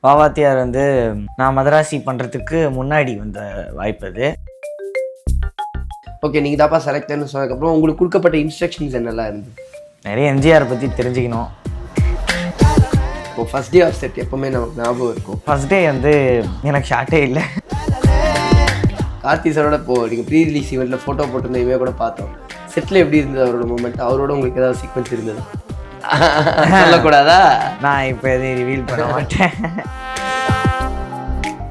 வாவாத்தியார் வந்து நான் மதராசி பண்ணுறதுக்கு முன்னாடி வந்த வாய்ப்பு அது. ஓகே, நீங்கள் தாப்பா செலக்டர்னு சொன்னதுக்கப்புறம் உங்களுக்கு கொடுக்கப்பட்ட இன்ஸ்ட்ரக்ஷன்ஸ் என்னெல்லாம் இருந்தது? நிறைய எம்ஜிஆரை பற்றி தெரிஞ்சுக்கணும். இப்போ ஃபர்ஸ்ட் டே ஆஃப் செட் எப்போவுமே நமக்கு ஞாபகம் இருக்கும். ஃபர்ஸ்ட் டே வந்து எனக்கு ஷார்ட்டே இல்லை. கார்த்தி சாரோட இப்போ நீங்கள் ப்ரீ ரிலீஸ் ஈவெண்ட்டில் ஃபோட்டோ போட்டிருந்த இவே கூட பார்த்தோம். செட்டில் எப்படி இருந்தது அவரோட மூமெண்ட்? அவரோட உங்களுக்கு ஏதாவது சீக்வன்ஸ் இருந்தது? சொல்லக்கூடாதா? நான் இப்போ எதையும் ரிவீல் பண்ண மாட்டேன்.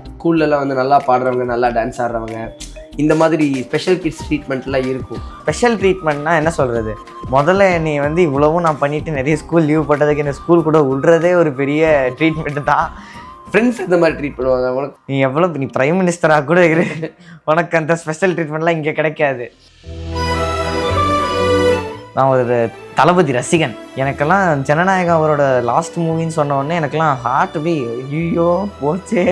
ஸ்கூல்லலாம் வந்து நல்லா பாடுறவங்க, நல்லா டான்ஸ் ஆடுறவங்க, இந்த மாதிரி ஸ்பெஷல் கிட்ஸ் ட்ரீட்மெண்ட்லாம் இருக்கும். ஸ்பெஷல் ட்ரீட்மெண்ட்னா என்ன சொல்கிறது? முதல்ல நீ வந்து இவ்வளவும் நான் பண்ணிவிட்டு நிறைய ஸ்கூல் லீவ் போட்டதுக்கு என்ன ஸ்கூல் கூட விட்றதே ஒரு பெரிய ட்ரீட்மெண்ட்டு தான். ஃப்ரெண்ட்ஸ் இந்த மாதிரி ட்ரீட் பண்ணுவாங்க. உனக்கு நீ பிரைம் மினிஸ்டராக கூட இரு, உனக்கு அந்த ஸ்பெஷல் ட்ரீட்மெண்ட்லாம் இங்கே கிடைக்காது. நான் ஒரு தளபதி ரசிகன். எனக்கெல்லாம் ஜனநாயகம் அவரோட லாஸ்ட் மூவின்னு சொன்ன உடனே எனக்கெல்லாம் ஹார்ட் போய் ஐயோ போச்சே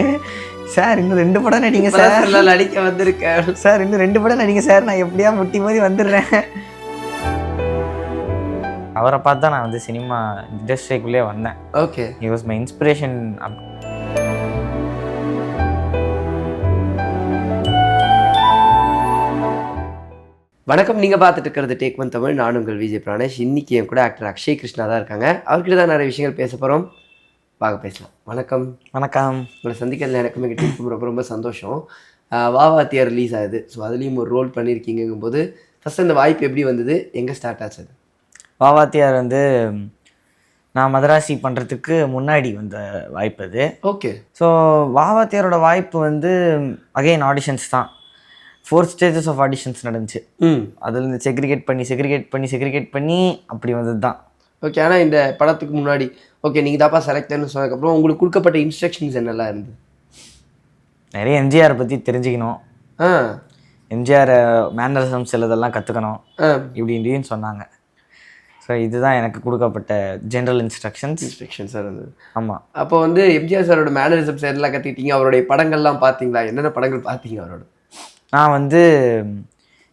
சார், இன்னும் 2 படம் நடிங்க சார், நடிக்க வந்திருக்கேன் சார், இன்னும் 2 படம் நடிங்க சார், நான் எப்படியா முட்டி மாதிரி வந்துடுறேன். அவரை பார்த்து தான் நான் வந்து சினிமா இண்டஸ்ட்ரிக்குள்ளே வந்தேன். Okay, he was my inspiration. வணக்கம், நீங்கள் பார்த்துட்டு இருக்கிறது டேக் ஒன் தமிழ். நான் உங்கள் விஜய் பிராணேஷ். இன்றைக்கி என் கூட ஆக்டர் அக்ஷய் கிருஷ்ணா தான் இருக்காங்க. அவர்கிட்ட தான் நிறைய விஷயங்கள் பேச போகிறோம். வாங்க பேசலாம். வணக்கம். வணக்கம். உங்களை சந்திக்கிறதுல எனக்குமே கிட்ட ரொம்ப ரொம்ப சந்தோஷம். வாவாத்தியார் ரிலீஸ் ஆகுது. ஸோ அதுலேயும் ஒரு ரோல் பண்ணியிருக்கீங்கும் போது ஃபஸ்ட் அந்த வாய்ப்பு எப்படி வந்தது? எங்கே ஸ்டார்ட் ஆச்சு அது? வாவாத்தியார் வந்து நான் மதராசி பண்ணுறதுக்கு முன்னாடி வந்த வாய்ப்பு அது. ஓகே. ஸோ வாவாத்தியாரோட வாய்ப்பு வந்து அகைன் ஆடிஷன்ஸ் தான். 4 ஸ்டேஜஸ் ஆஃப் ஆடிஷன்ஸ் நடந்துச்சு. அதுலேருந்து செக்ரிகேட் பண்ணி அப்படி வந்தது தான். ஓகே. ஆனால் இந்த படத்துக்கு முன்னாடி ஓகே நீங்கள் தாப்பா செலக்டர்னு சொன்னதுக்கப்புறம் உங்களுக்கு கொடுக்கப்பட்ட இன்ஸ்ட்ரக்ஷன்ஸ் என்னெல்லாம் இருந்தது? நிறைய எம்ஜிஆரை பற்றி தெரிஞ்சுக்கணும். எம்ஜிஆர் மேனரிசம்ஸ் இதெல்லாம் கற்றுக்கணும் இப்படின்னு சொன்னாங்க. ஸோ இதுதான் எனக்கு கொடுக்கப்பட்ட ஜென்ரல் இன்ஸ்ட்ரக்ஷன்ஸாக இருந்தது. ஆமாம். அப்போ வந்து எம்ஜிஆர் சாரோட மேனரிசம்ஸ் எல்லாம் கற்றுக்கிட்டீங்க. அவருடைய படங்கள்லாம் பார்த்தீங்களா? என்னென்ன படங்கள் பார்த்தீங்க அவரோட? நான் வந்து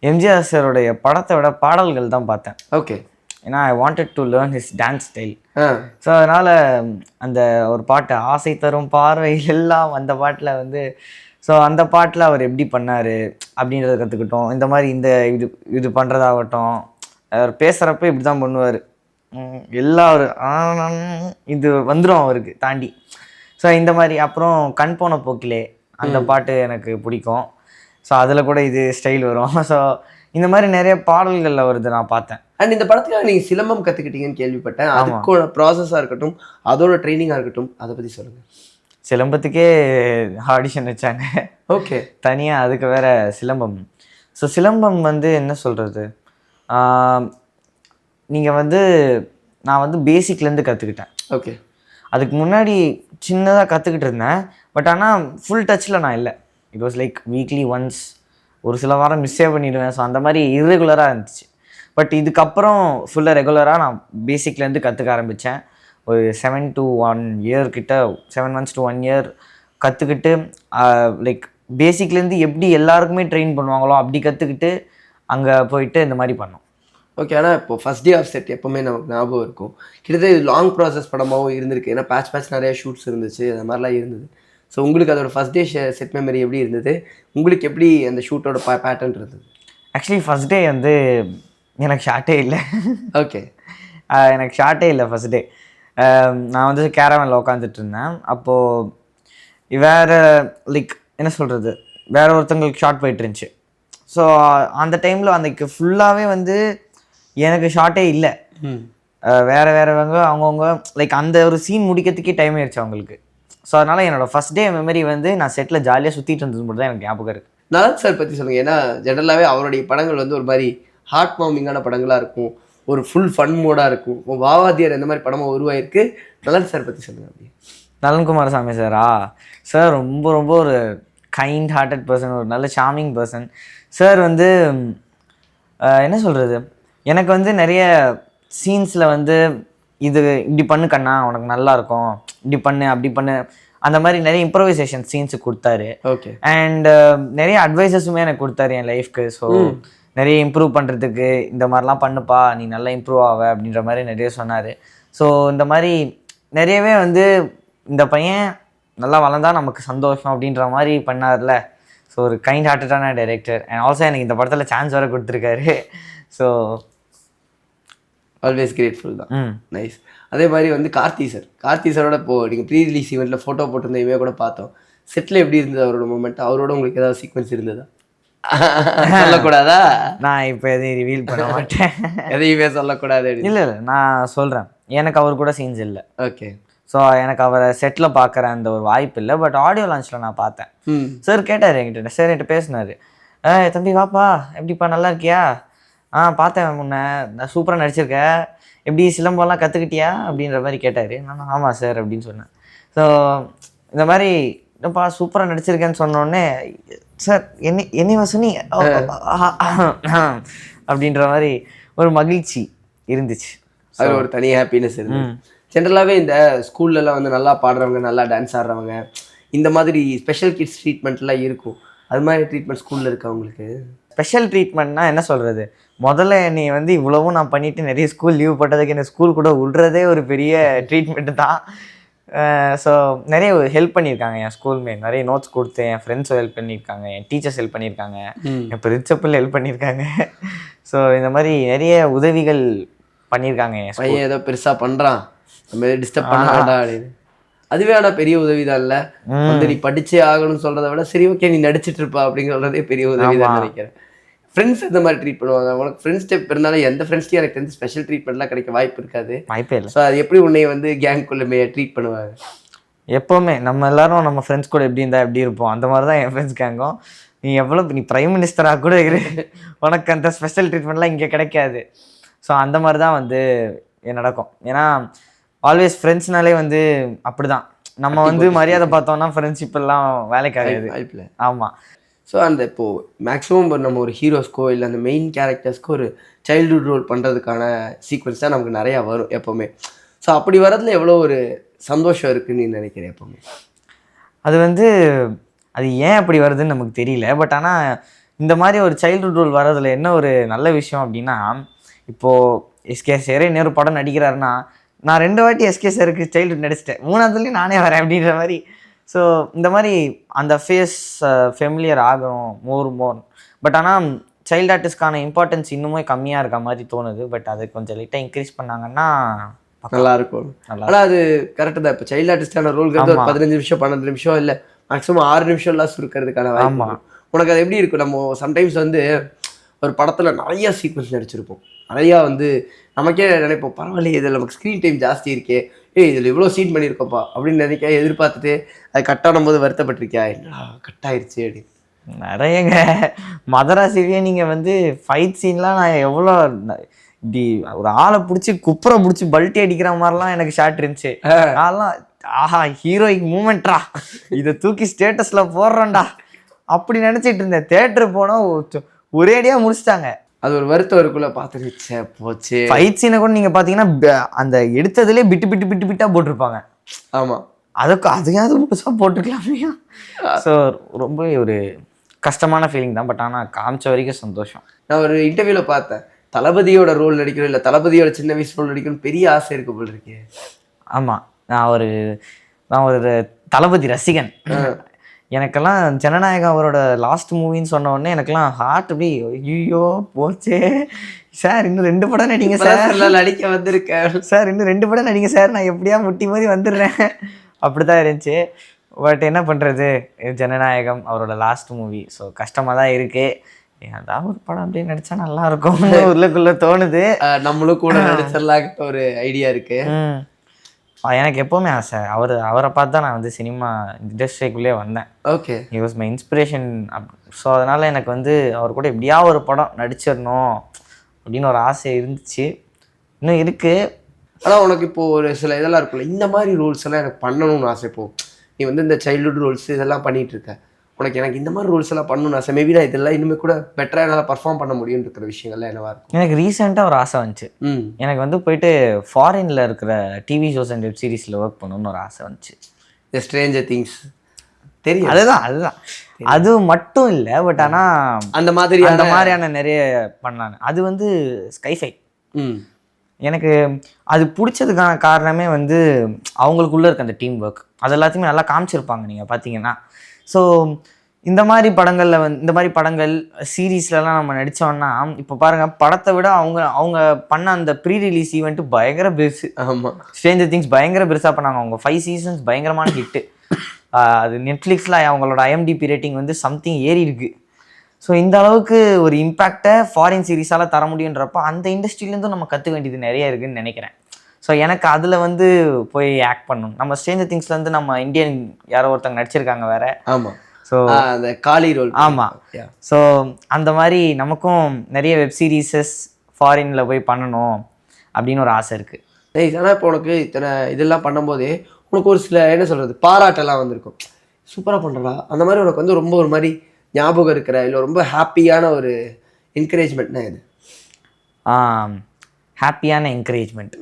எம்ஜிஆர் சாரோடைய படத்தை விட பாடல்கள் தான் பார்த்தேன். ஓகே. ஏன்னா I wanted to learn his dance style. So அதனால் அந்த ஒரு பாட்டு ஆசை தரும் பார்வையில் எல்லாம், அந்த பாட்டில் வந்து ஸோ அந்த பாட்டில் அவர் எப்படி பண்ணார் அப்படின்றத கற்றுக்கிட்டோம். இந்த மாதிரி இது பண்ணுறதாகட்டும், அவர் பேசுகிறப்ப இப்படி தான் பண்ணுவார். எல்லாரும் இது வந்துடும் அவருக்கு தாண்டி. ஸோ இந்த மாதிரி அப்புறம் கண் போன போக்கிலே அந்த பாட்டு எனக்கு பிடிக்கும். ஸோ அதில் கூட இது ஸ்டைல் வரும். ஸோ இந்த மாதிரி நிறைய பாடல்களில் வருது நான் பார்த்தேன். அண்ட் இந்த படத்துக்காக நீங்கள் சிலம்பம் கற்றுக்கிட்டீங்கன்னு கேள்விப்பட்டேன். அதுக்கோட ப்ராசஸாக இருக்கட்டும், அதோட ட்ரைனிங்காக இருக்கட்டும், அதை பற்றி சொல்லுங்கள். சிலம்பத்துக்கே ஆடிஷன் வச்சாங்க. ஓகே. தனியாக அதுக்கு வேறு சிலம்பம். ஸோ சிலம்பம் வந்து என்ன சொல்கிறது, நீங்கள் வந்து நான் வந்து பேசிக்லேருந்து கற்றுக்கிட்டேன். ஓகே. அதுக்கு முன்னாடி சின்னதாக கற்றுக்கிட்டு இருந்தேன். பட் ஆனால் ஃபுல் டச்சில் நான் இல்லை. It was like weekly once, ஒரு சில வாரம் மிஸ்ஸே பண்ணிவிடுவேன். ஸோ அந்த மாதிரி இர்ரெகுலராக இருந்துச்சு. பட் இதுக்கப்புறம் ஃபுல்லாக ரெகுலராக நான் பேசிக்லேருந்து கற்றுக்க ஆரம்பித்தேன். ஒரு 7 to 1 year கிட்ட, 7 months to 1 year கற்றுக்கிட்டு லைக் பேசிக்லேருந்து எப்படி எல்லாருக்குமே ட்ரெயின் பண்ணுவாங்களோ அப்படி கற்றுக்கிட்டு அங்கே போயிட்டு இந்த மாதிரி பண்ணோம். ஓகே. ஆனால் இப்போ ஃபஸ்ட் டே ஆஃப் செட் எப்போவுமே நமக்கு ஞாபகம் இருக்கும். கிட்டத்தட்ட இது லாங் ப்ராசஸ் படமாகவும் இருந்திருக்கு. ஏன்னா பேட்ச் நிறையா ஷூட்ஸ் இருந்துச்சு, அந்த மாதிரிலாம் இருந்தது. ஸோ உங்களுக்கு அதோட ஃபஸ்ட் டே செட் மெமரி எப்படி இருந்தது? உங்களுக்கு எப்படி அந்த ஷூட்டோட பேட்டர்ன் இருந்தது? ஆக்சுவலி ஃபஸ்ட் டே வந்து எனக்கு ஷார்ட்டே இல்லை. ஓகே. எனக்கு ஷார்ட்டே இல்லை ஃபஸ்ட் டே. நான் வந்து கேரவனில் உட்காந்துட்டு இருந்தேன். அப்போது வேறு லைக் என்ன சொல்கிறது, வேறு ஒருத்தங்களுக்கு ஷார்ட் போயிட்டு இருந்துச்சு. ஸோ அந்த டைமில் அன்றைக்கு ஃபுல்லாகவே வந்து எனக்கு ஷார்ட்டே இல்லை. வேறவங்க அவங்கவுங்க லைக் அந்த ஒரு சீன் முடிக்கிறதுக்கே டைம் ஆயிடுச்சு அவங்களுக்கு. ஸோ அதனால் என்னோடய ஃபஸ்ட் டே மெமரி வந்து நான் செட்டில் ஜாலியாக சுற்றிட்டு இருந்தது மட்டும் தான் எனக்கு ஞாபகம் இருக்குது. நலன் சார் பற்றி சொல்லுங்கள். ஏன்னா ஜெனரலாகவே அவருடைய படங்கள் வந்து ஒரு மாதிரி ஹார்ட் வார்மிங்கான படங்களாக இருக்கும், ஒரு ஃபுல் ஃபன் மோடாக இருக்கும். வாவாத்தியார் எந்த மாதிரி படமாக உருவாயிருக்கு? நலன் சார் பற்றி சொல்லுங்கள். அப்படி நலன்குமார் சாமி சாரா? சார் ரொம்ப ரொம்ப ஒரு கைண்ட் ஹார்ட்டட் பர்சன், ஒரு நல்ல சார்மிங் பர்சன். சார் வந்து என்ன சொல்கிறது, எனக்கு வந்து நிறைய சீன்ஸில் வந்து இது இப்படி பண்ணு கண்ணா உனக்கு நல்லாயிருக்கும், இப்படி பண்ணு அப்படி பண்ணு, அந்த மாதிரி நிறைய இம்ப்ரவைசேஷன் சீன்ஸு கொடுத்தாரு. ஓகே. அண்ட் நிறைய அட்வைஸஸுமே எனக்கு கொடுத்தாரு என் லைஃப்க்கு. ஸோ நிறைய இம்ப்ரூவ் பண்ணுறதுக்கு இந்த மாதிரிலாம் பண்ணுப்பா, நீ நல்லா இம்ப்ரூவ் ஆவ அப்படின்ற மாதிரி நிறைய சொன்னார். ஸோ இந்த மாதிரி நிறையவே வந்து இந்த பையன் நல்லா வளர்ந்தா நமக்கு சந்தோஷம் அப்படின்ற மாதிரி பண்ணார்ல. ஸோ ஒரு கைண்ட் ஹார்ட்டடான டைரக்டர். அண்ட் ஆல்சோ எனக்கு இந்த படத்தில் சான்ஸ் வேறு கொடுத்துருக்காரு. ஸோ ஆல்வேஸ் கிரேட்ஃபுல் தான். நைஸ். அதே மாதிரி வந்து கார்த்தி சாரோட இப்போது நீங்கள் ப்ரீ ரிலீஸ் ஈவெண்ட்டில் ஃபோட்டோ போட்டிருந்த இவே கூட பார்த்தோம். செட்டில் எப்படி இருந்தது அவரோட மூமெண்ட்? அவரோட உங்களுக்கு ஏதாவது சீக்வன்ஸ் இருந்ததா? சொல்லக்கூடாதா? நான் இப்போ எதையும் ரிவீல் பண்ண மாட்டேன். எதையுமே சொல்லக்கூடாது. இல்லை நான் சொல்கிறேன், எனக்கு அவர் கூட சீன்ஸ் இல்லை. ஓகே. ஸோ எனக்கு அவரை செட்டில் பார்க்குற அந்த ஒரு வாய்ப்பு இல்லை. பட் ஆடியோ லான்ச்சில் நான் பார்த்தேன். சார் கேட்டார் என்கிட்ட, சார் என்கிட்ட பேசினார். தம்பி வாப்பா, எப்படிப்பா நல்லா இருக்கியா? பார்த்தேன் முன்ன, நான் சூப்பராக நடிச்சிருக்கேன், எப்படி சிலம்பெல்லாம் கற்றுக்கிட்டியா அப்படின்ற மாதிரி கேட்டார். நான் ஆமாம் சார் அப்படின்னு சொன்னேன். ஸோ இந்த மாதிரி என்னப்பா சூப்பராக நடிச்சிருக்கேன்னு சொன்னோடனே, சார் என்னை வசனி அப்படின்ற மாதிரி ஒரு மகிழ்ச்சி இருந்துச்சு. அது ஒரு தனி ஹாப்பினஸ் இருந்துச்சு. ஜென்ரலாகவே இந்த ஸ்கூல்லலாம் வந்து நல்லா பாடுறவங்க, நல்லா டான்ஸ் ஆடுறவங்க, இந்த மாதிரி ஸ்பெஷல் கிட்ஸ் ட்ரீட்மெண்ட்லாம் இருக்கும். அது மாதிரி ட்ரீட்மெண்ட் ஸ்கூலில் இருக்கா உங்களுக்கு? ஸ்பெஷல் ட்ரீட்மெண்ட்னா என்ன சொல்கிறது, முதல்ல என்னை வந்து இவ்வளவும் நான் பண்ணிவிட்டு நிறைய ஸ்கூல் லீவ் போட்டதுக்கு என்ன ஸ்கூல் கூட விட்றதே ஒரு பெரிய ட்ரீட்மெண்ட்டு தான். ஸோ நிறைய ஹெல்ப் பண்ணியிருக்காங்க என் ஸ்கூல்மேட். நிறைய நோட்ஸ் கொடுத்து என் ஃப்ரெண்ட்ஸும் ஹெல்ப் பண்ணியிருக்காங்க, என் டீச்சர்ஸ் ஹெல்ப் பண்ணியிருக்காங்க, என் பிரின்சிபல் ஹெல்ப் பண்ணியிருக்காங்க. ஸோ இந்த மாதிரி நிறைய உதவிகள் பண்ணியிருக்காங்க. என் பையன் ஏதோ பெருசாக பண்ணுறான், நம்ம எதாவது டிஸ்டர்ப் பண்ண வேண்டாம் அப்படின்னு. அதுவே ஆனால் பெரிய உதவி தான். இல்லை வந்து நீ படிச்சே ஆகணும்னு சொல்கிறத விட சரி ஓகே நீ நடிச்சிட்டு இருப்பா அப்படிங்கிறதே பெரிய உதவி தான் நினைக்கிறேன். ஃப்ரெண்ட்ஸ் இந்த மாதிரி ட்ரீட் பண்ணுவாங்க. உனக்கு ஃப்ரெண்ட்ஸ் டைப் இருந்தாலும் எந்த ஃப்ரெண்ட்ஸ்டையும் எனக்கு தெரிஞ்சு ஸ்பெஷல் ட்ரீட்மெண்ட்லாம் கிடைக்க வாய்ப்பு இருக்காது. வாய்ப்பே இல்லை. ஸோ அது எப்படி உன்னை வந்து கேங்குள்ளே ட்ரீட் பண்ணுவாங்க? எப்போவுமே நம்ம எல்லாரும் நம்ம ஃப்ரெண்ட்ஸ் கூட எப்படி இருந்தால் எப்படி இருப்போம், அந்த மாதிரி தான் என் ஃப்ரெண்ட்ஸ் கேங்கும். நீ பிரைம் மினிஸ்டராக கூட இரு, உனக்கு அந்த ஸ்பெஷல் ட்ரீட்மெண்ட்லாம் இங்கே கிடைக்காது. ஸோ அந்த மாதிரி தான் வந்து நடக்கும். ஏன்னா ஆல்வேஸ் ஃப்ரெண்ட்ஸ்னாலே வந்து அப்படி தான். நம்ம வந்து மரியாதை பார்த்தோம்னா ஃப்ரெண்ட்ஷிப் எல்லாம் வேலைக்காகாது. வாய்ப்பில்லை. ஆமாம். ஸோ அந்த இப்போது மேக்ஸிமம் நம்ம ஒரு ஹீரோஸ்க்கோ இல்லை அந்த மெயின் கேரக்டர்ஸ்க்கோ ஒரு சைல்டுஹுட் ரோல் பண்ணுறதுக்கான சீக்வன்ஸ் தான் நமக்கு நிறையா வரும் எப்போவுமே. ஸோ அப்படி வரதுல எவ்வளோ ஒரு சந்தோஷம் இருக்குன்னு நீ நினைக்கிறேன் எப்போவுமே? அது வந்து அது ஏன் அப்படி வருதுன்னு நமக்கு தெரியல. பட் ஆனால் இந்த மாதிரி ஒரு சைல்டுஹுட் ரோல் வர்றதுல என்ன ஒரு நல்ல விஷயம் அப்படின்னா, இப்போது எஸ்கே சார் இன்னொரு படம் நடிக்கிறாருன்னா, நான் 2 வாட்டி எஸ்கே சாருக்கு சைல்டுஹுட் நடிச்சிட்டேன், 3ஆவதுலேயும் நானே வரேன் அப்படின்ற மாதிரி. ஸோ இந்த மாதிரி அந்த ஃபேஸ் ஃபெமிலியர் ஆகும் மோர். பட் ஆனால் சைல்டு ஆர்டிஸ்ட்கான இம்பார்ட்டன்ஸ் இன்னுமே கம்மியாக இருக்க மாதிரி தோணுது. பட் அது கொஞ்சம் லைட்டாக இன்க்ரீஸ் பண்ணாங்கன்னா நல்லாயிருக்கும். ஆனால் அது கரெக்டு தான். இப்போ சைல்டு ஆர்டிஸ்டான ரோல்கிறது ஒரு 15 நிமிஷம் 12 நிமிஷம் இல்லை மேக்ஸிமம் 6 நிமிஷம்லாம் சுருக்கிறதுக்கான வாய்ப்பு. உனக்கு அது எப்படி இருக்கும்? நம்ம சம்டைம்ஸ் வந்து ஒரு படத்தில் நிறையா சீக்வன்ஸ் நடிச்சிருப்போம், நிறையா வந்து நமக்கே நினைப்போம் பரவாயில்லையே இதில் நமக்கு ஸ்க்ரீன் டைம் ஜாஸ்தி இருக்கே, இதில் இவ்வளோ சீன் பண்ணியிருக்கோப்பா அப்படின்னு நினைக்க எதிர்பார்த்துட்டு அது கட்டாகும் போது வருத்தப்பட்டிருக்கியா, என்னடா கட் ஆயிடுச்சு அப்படின்னு? நிறையங்க. மதராசிலேயே நீங்கள் வந்து ஃபைட் சீன்லாம் நான் எவ்வளோ இப்படி ஒரு ஆளை பிடிச்சி குப்புரை பிடிச்சி பல்ட்டி அடிக்கிற மாதிரிலாம் எனக்கு ஷாட் இருந்துச்சு. அதெல்லாம் ஆஹா ஹீரோயிக் மூமெண்ட்ரா, இதை தூக்கி ஸ்டேட்டஸில் போடுறேன்டா அப்படி நினச்சிட்டு இருந்தேன். தேட்டரு போனால் ஒரேடியாக முடிச்சிட்டாங்க. அது ஒரு வருத்தம் இருக்குள்ள பார்த்துருச்சே போச்சு. ஃபைட் சீனை கூட நீங்கள் பார்த்தீங்கன்னா அந்த எடுத்ததுலேயே பிட்டாக போட்டிருப்பாங்க. ஆமாம், அதையாவது புதுசாக போட்டுக்கலாமையா. ஸோ ரொம்ப ஒரு கஷ்டமான ஃபீலிங் தான். பட் ஆனால் காமிச்ச வரைக்கும் சந்தோஷம். நான் ஒரு இன்டர்வியூவில் பார்த்தேன், தளபதியோட ரோல் நடிக்கணும் இல்லை தளபதியோட சின்ன வயசு ரோல் நடிக்கணும்னு பெரிய ஆசை இருக்கு போல் இருக்கே. ஆமாம், நான் ஒரு தளபதி ரசிகன். எனக்கெல்லாம் ஜனநாயகம் அவரோட லாஸ்ட் மூவின்னு சொன்ன உடனே எனக்கெல்லாம் ஹார்ட் அப்படி ஐயோ போச்சே சார், இன்னும் 2 படம் நடிங்க சார், நடிக்க வந்திருக்கேன் சார், இன்னும் 2 படம் நடிங்க சார், நான் எப்படியா முட்டி மாதிரி வந்துடுறேன் அப்படி தான் இருந்துச்சு. பட் என்ன பண்ணுறது, ஜனநாயகம் அவரோட லாஸ்ட் மூவி. ஸோ கஷ்டமாக தான் இருக்குது. ஏதாவது ஒரு படம் அப்படியே நடித்தா நல்லாயிருக்கும் உள்ளுக்குள்ளே தோணுது. நம்மளும் கூட நடிச்சிடலாம் ஒரு ஐடியா இருக்குது. எனக்கு எப்போவுமே ஆசை. அவரை பார்த்து தான் நான் வந்து சினிமா இண்டஸ்ட்ரிக்குள்ளே வந்தேன். Okay, he was my inspiration. So அதனால் எனக்கு வந்து அவர் கூட எப்படியா ஒரு படம் நடிச்சிடணும் அப்படின்னு ஒரு ஆசை இருந்துச்சு, இன்னும் இருக்குது. ஆனால் உனக்கு இப்போது ஒரு சில இதெல்லாம் இருக்குல்ல, இந்த மாதிரி ரோல்ஸ் எல்லாம் எனக்கு பண்ணணும்னு ஆசை. இப்போது நீ வந்து இந்த சைல்டுஹுட் ரோல்ஸ் இதெல்லாம் பண்ணிகிட்டு இருக்க, எனக்கு இந்த மாதிரி ரோல்ஸ் எல்லாம் பண்ணணும்னு ஆசை. மேபி நான் இதெல்லாம் இனிமேல் கூட பெட்டராக என்னால் பர்ஃபார்ம் பண்ண முடியும்னு இருக்கிற விஷயங்கள்லாம் என்னவா இருக்கும்? எனக்கு ரீசெண்டாக ஒரு ஆசை வந்துச்சு. எனக்கு வந்து போயிட்டு ஃபாரினில் இருக்கிற டிவி ஷோஸ் அண்ட் வெப் சீரிஸில் ஒர்க் பண்ணணும்னு ஒரு ஆசை வந்துச்சு. த ஸ்ட்ரேஞ்சர் திங்ஸ் தெரியும். அதுதான் அது மட்டும் இல்லை. பட் ஆனால் அந்த மாதிரியான நிறைய பண்ணலான்னு. அது வந்து ஸ்கைஃபை எனக்கு அது பிடிச்சதுக்கான காரணமே வந்து அவங்களுக்குள்ளே இருக்க அந்த டீம் ஒர்க் அது எல்லாத்தையுமே நல்லா காமிச்சிருப்பாங்க நீங்கள் பார்த்தீங்கன்னா. ஸோ இந்த மாதிரி படங்களில் இந்த மாதிரி படங்கள் சீரீஸ்லலாம் நம்ம நடித்தோம்னா இப்போ பாருங்கள், படத்தை விட அவங்க அவங்க பண்ண அந்த ப்ரீ ரிலீஸ் ஈவெண்ட்டு பயங்கர பெருசு. ஆமாம், ஸ்ட்ரேஞ்சர் திங்ஸ் பயங்கர பெருசாக பண்ணாங்க. அவங்க 5 சீசன்ஸ் பயங்கரமான ஹிட்டு. அது நெட்ஃப்ளிக்ஸில் அவங்களோட ஐஎம்டிபி ரேட்டிங் வந்து சம்திங் ஏறி இருக்கு. ஸோ இந்த அளவுக்கு ஒரு இம்பேக்டை ஃபாரின் சீரீஸால் தர முடியுன்றப்போ அந்த இண்டஸ்ட்ரியிலேருந்தும் நம்ம கற்றுக்க வேண்டியது நிறைய இருக்குதுன்னு நினைக்கிறேன். ஸோ எனக்கு அதில் வந்து போய் ஆக்ட் பண்ணணும். நம்ம ஸ்ட்ரேஞ்சர் திங்ஸ்லேருந்து நம்ம இந்தியன் யாரோ ஒருத்தவங்க நடிச்சிருக்காங்க வேறு. ஆமாம். ஸோ அந்த காளி ரோல். ஆமாம். ஸோ அந்த மாதிரி நமக்கும் நிறைய வெப் சீரீஸஸ் ஃபாரினில் போய் பண்ணணும் அப்படின்னு ஒரு ஆசை இருக்குது. ஆனால் இப்போ உனக்கு இத்தனை இதெல்லாம் பண்ணும்போதே உனக்கு ஒரு சில என்ன சொல்கிறது பாராட்டெல்லாம் வந்திருக்கும், சூப்பராக பண்ணுறா அந்த மாதிரி. உனக்கு வந்து ரொம்ப ஒரு மாதிரி ஞாபகம் இருக்கிற இல்லை ரொம்ப ஹாப்பியான ஒரு என்கரேஜ்மெண்ட்னா இது? ஹாப்பியான என்கரேஜ்மெண்ட்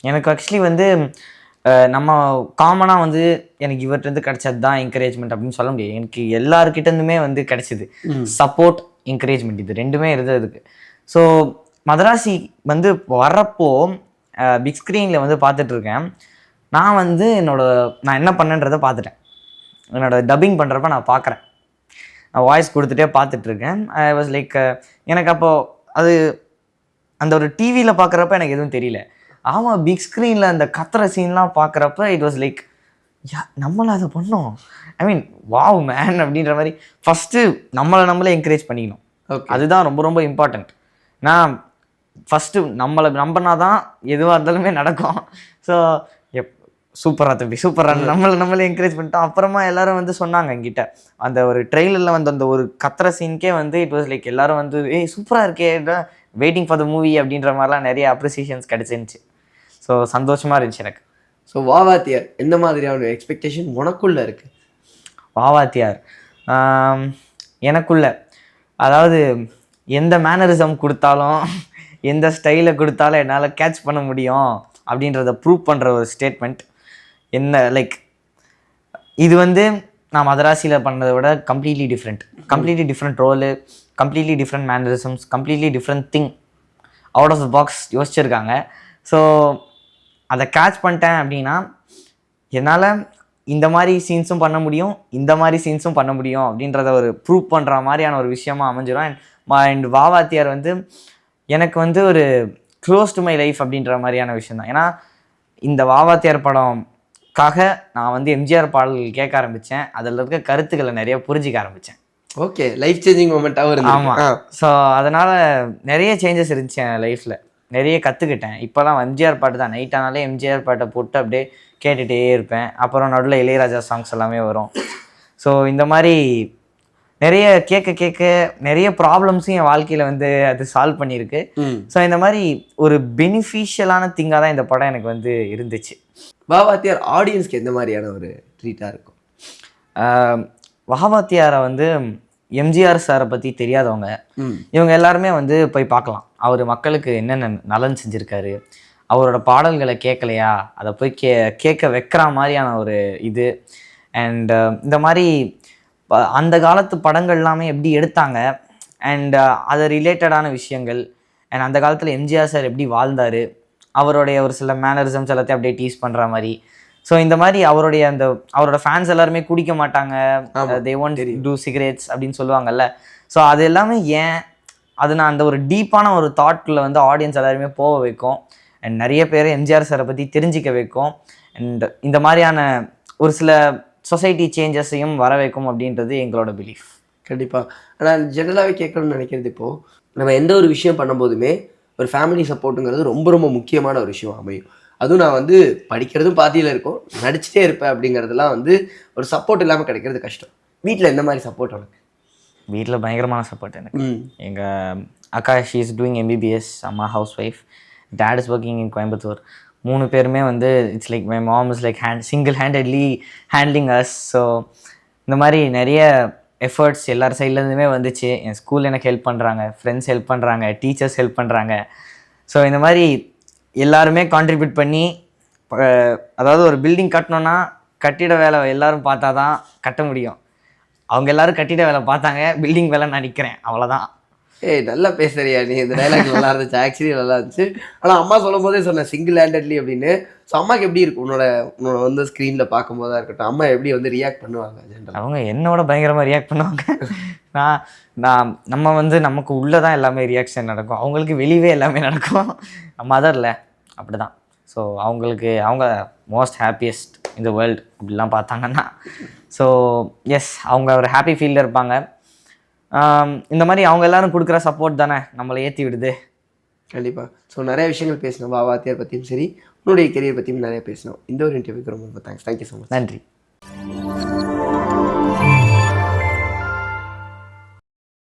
எனக்கு ஆக்சுவலி வந்து நம்ம காமனாக வந்து எனக்கு இவர்கிட்டருந்து கிடைச்சது தான் என்கரேஜ்மெண்ட் அப்படின்னு சொல்ல முடியாது. எனக்கு எல்லாருக்கிட்டேருந்துமே வந்து கிடைச்சிது சப்போர்ட், என்கரேஜ்மெண்ட், இது ரெண்டுமே இருந்ததுக்கு. ஸோ மதராசி வந்து வர்றப்போ பிக் ஸ்க்ரீனில் வந்து பார்த்துட்ருக்கேன். நான் வந்து நான் என்ன பண்ணேன்றதை பார்த்துட்டேன். என்னோட டப்பிங் பண்ணுறப்ப நான் பார்க்குறேன், நான் வாய்ஸ் கொடுத்துட்டே பார்த்துட்ருக்கேன். ஐ வாஸ் லைக் எனக்கு அப்போது அது அந்த ஒரு டிவியில் பார்க்குறப்ப எனக்கு எதுவும் தெரியல. ஆமாம், பிக் ஸ்க்ரீனில் அந்த கத்துற சீன்லாம் பார்க்குறப்ப இட் வாஸ் லைக் நம்மளும் அதை பண்ணோம். ஐ மீன் வாவ் மேன் அப்படின்ற மாதிரி ஃபஸ்ட்டு நம்மளே என்கரேஜ் பண்ணிக்கணும். அதுதான் ரொம்ப ரொம்ப இம்பார்ட்டண்ட். நான் ஃபஸ்ட்டு நம்மளை நம்பினா தான் எதுவாக இருந்தாலுமே நடக்கும். ஸோ சூப்பராக தம்பி சூப்பராக நம்மளே என்கரேஜ் பண்ணிட்டோம். அப்புறமா எல்லாரும் வந்து சொன்னாங்க என்கிட்ட, அந்த ஒரு ட்ரெயிலரில் வந்து அந்த ஒரு கத்துற சீனுக்கே வந்து இட் வாஸ் லைக் எல்லாரும் வந்து சூப்பராக இருக்கே, வெயிட்டிங் ஃபார் த மூவி அப்படின்ற மாதிரிலாம் நிறைய அப்ரிசியேஷன்ஸ் கிடச்சிருந்துச்சு. ஸோ சந்தோஷமாக இருந்துச்சு எனக்கு. ஸோ வாவாத்தியார் எந்த மாதிரியான எக்ஸ்பெக்டேஷன் உனக்குள்ளே இருக்குது? வாவாத்தியார் எனக்குள்ள, அதாவது எந்த மேனரிசம் கொடுத்தாலும் எந்த ஸ்டைலை கொடுத்தாலும் என்னால் கேட்ச் பண்ண முடியும் அப்படின்றத ப்ரூவ் பண்ணுற ஒரு ஸ்டேட்மெண்ட். என்ன லைக் இது வந்து நான் மதராசியில் பண்ணதை விட completely different role, completely different mannerisms, completely different thing, out of the box யோசிச்சிருக்காங்க. ஸோ அதை கேட்ச் பண்ணிட்டேன் அப்படின்னா என்னால் இந்த மாதிரி சீன்ஸும் பண்ண முடியும், இந்த மாதிரி சீன்ஸும் பண்ண முடியும் அப்படின்றத ஒரு ப்ரூவ் பண்ணுற மாதிரியான ஒரு விஷயமா அமைஞ்சிடும். அண்ட் வாவாத்தியார் வந்து எனக்கு வந்து ஒரு க்ளோஸ் டு மை லைஃப் அப்படின்ற மாதிரியான விஷயம் தான். ஏன்னா இந்த வாவாத்தியார் படம்காக நான் வந்து எம்ஜிஆர் பாடல்கள் கேட்க ஆரம்பித்தேன். அதில் இருக்க கருத்துக்களை நிறைய புரிஞ்சிக்க ஆரம்பித்தேன். ஓகே, லைஃப் சேஞ்சிங் மொமெண்ட்டாகவும் இருக்கு. ஆமாம். ஸோ அதனால் நிறைய சேஞ்சஸ் இருந்துச்சு என் லைஃப்பில், நிறைய கற்றுக்கிட்டேன். இப்போலாம் எம்ஜிஆர் பாட்டு தான், நைட் ஆனாலே எம்ஜிஆர் பாட்டை போட்டு அப்படியே கேட்டுகிட்டே இருப்பேன். அப்புறம் நடுவில் இளையராஜா சாங்ஸ் எல்லாமே வரும். ஸோ இந்த மாதிரி நிறைய கேட்க நிறைய ப்ராப்ளம்ஸும் என் வாழ்க்கையில் வந்து அது சால்வ் பண்ணியிருக்கு. ஸோ இந்த மாதிரி ஒரு பெனிஃபிஷியலான திங்காக தான் இந்த படம் எனக்கு வந்து இருந்துச்சு. வாவாத்தியார் ஆடியன்ஸ்க்கு எந்த மாதிரியான ஒரு ட்ரீட்டாக இருக்கும்? வாவாத்தியாரை வந்து எம்ஜிஆர் சாரை பற்றி தெரியாதவங்க இவங்க எல்லாருமே வந்து போய் பார்க்கலாம். அவர் மக்களுக்கு என்னென்ன நலன் செஞ்சுருக்காரு, அவரோட பாடல்களை கேட்கலையா அதை போய் கேட்க வைக்கிற மாதிரியான ஒரு இது. அண்ட் இந்த மாதிரி அந்த காலத்து படங்கள் எல்லாமே எப்படி எடுத்தாங்க அண்ட் அது ரிலேட்டடான விஷயங்கள். அண்ட் அந்த காலத்தில் எம்ஜிஆர் சார் எப்படி வாழ்ந்தார், அவருடைய ஒரு சில மேனரிசம்ஸ் எல்லாத்தையும் அப்படியே டீஸ் பண்ணுற மாதிரி. ஸோ இந்த மாதிரி அவரோட ஃபேன்ஸ் எல்லாருமே குடிக்க மாட்டாங்க, தே ஒன்ட் டூ சிகரெட்ஸ் அப்படின்னு சொல்லுவாங்கல்ல. ஸோ அது எல்லாமே அது நான் அந்த ஒரு டீப்பான ஒரு தாட்குள்ளே வந்து ஆடியன்ஸ் எல்லாருமே போக வைக்கும். அண்ட் நிறைய பேர் எம்ஜிஆர் சாரை பற்றி தெரிஞ்சிக்க வைக்கும். அண்ட் இந்த மாதிரியான ஒரு சில சொசைட்டி சேஞ்சஸையும் வர வைக்கும் அப்படின்றது எங்களோட பிலீஃப். கண்டிப்பாக. ஆனால் ஜெனரலாகவே கேட்கணும்னு நினைக்கிறது, இப்போது நம்ம எந்த ஒரு விஷயம் பண்ணும்போதுமே ஒரு ஃபேமிலி சப்போர்ட்டுங்கிறது ரொம்ப ரொம்ப முக்கியமான ஒரு விஷயம் அமையும். அதுவும் நான் வந்து படிக்கிறதும் பாதியில் இருக்கும், நடிச்சிட்டே இருப்பேன் அப்படிங்கிறதுலாம் வந்து ஒரு சப்போர்ட் இல்லாமல் கிடைக்கிறது கஷ்டம். வீட்டில் எந்த மாதிரி சப்போர்ட் உனக்கு? வீட்டில் பயங்கரமான சப்போர்ட் எனக்கு. எங்கள் அக்கா ஷீ இஸ் டூயிங் MBBS, அம்மா housewife, dad is working in Coimbatore. 3 பேருமே வந்து it's like my mom is like single handedly handling us. So இந்த மாதிரி நிறைய எஃபர்ட்ஸ் எல்லார் சைட்லேருந்துமே வந்துச்சு. என் ஸ்கூல் எனக்கு ஹெல்ப் பண்ணுறாங்க, ஃப்ரெண்ட்ஸ் ஹெல்ப் பண்ணுறாங்க, டீச்சர்ஸ் ஹெல்ப் பண்ணுறாங்க. ஸோ இந்த மாதிரி எல்லாருமே கான்ட்ரிபியூட் பண்ணி, அதாவது ஒரு பில்டிங் கட்டணுன்னா கட்டிட வேலை எல்லோரும் பார்த்தா தான் கட்ட முடியும். அவங்க எல்லோரும் கட்டிட வேலை பார்த்தாங்க, பில்டிங் வேலை நான் நிற்கிறேன், அவ்வளோதான். ஏய் நல்லா பேசுறியா நீ, இந்த டைலாக் நல்லா இருந்துச்சு, ஆக்சுவலி நல்லா இருந்துச்சு. ஆனால் அம்மா சொல்லும் போதே சொன்னேன் சிங்கிள் ஹேண்டட்லி அப்படின்னு. ஸோ அம்மாவுக்கு எப்படி இருக்கும் உன்னோட உன்னோட வந்து ஸ்க்ரீனில் பார்க்கும்போதா இருக்கட்டும், அம்மா எப்படி வந்து ரியாக்ட் பண்ணுவாங்க ஜென்ரல்? அவங்க என்னோட பயங்கரமாக ரியாக்ட் பண்ணுவாங்க. நான் நான் நம்ம வந்து நமக்கு உள்ளே தான் எல்லாமே ரியாக்ஷன் நடக்கும், அவங்களுக்கு வெளியவே எல்லாமே நடக்கும். மதரில் அப்படி தான். ஸோ அவங்களுக்கு அவங்க மோஸ்ட் ஹாப்பியஸ்ட் இந்த வேர்ல்டு அப்படிலாம் பார்த்தாங்கன்னா. ஸோ எஸ், அவங்க ஒரு ஹாப்பி ஃபீல்டில் இருப்பாங்க. இந்த மாதிரி அவங்க எல்லாரும் கொடுக்குற சப்போர்ட் தானே நம்மளை ஏற்றி விடுது. கண்டிப்பாக. ஸோ நிறைய விஷயங்கள் பேசணும், வாத்தியார் பற்றியும் சரி உன்னுடைய கெரியர் பற்றியும் நிறைய பேசணும். இந்த ஒரு இன்டர்வியூக்கு ரொம்ப தேங்க்ஸ். Thank you so much. நன்றி.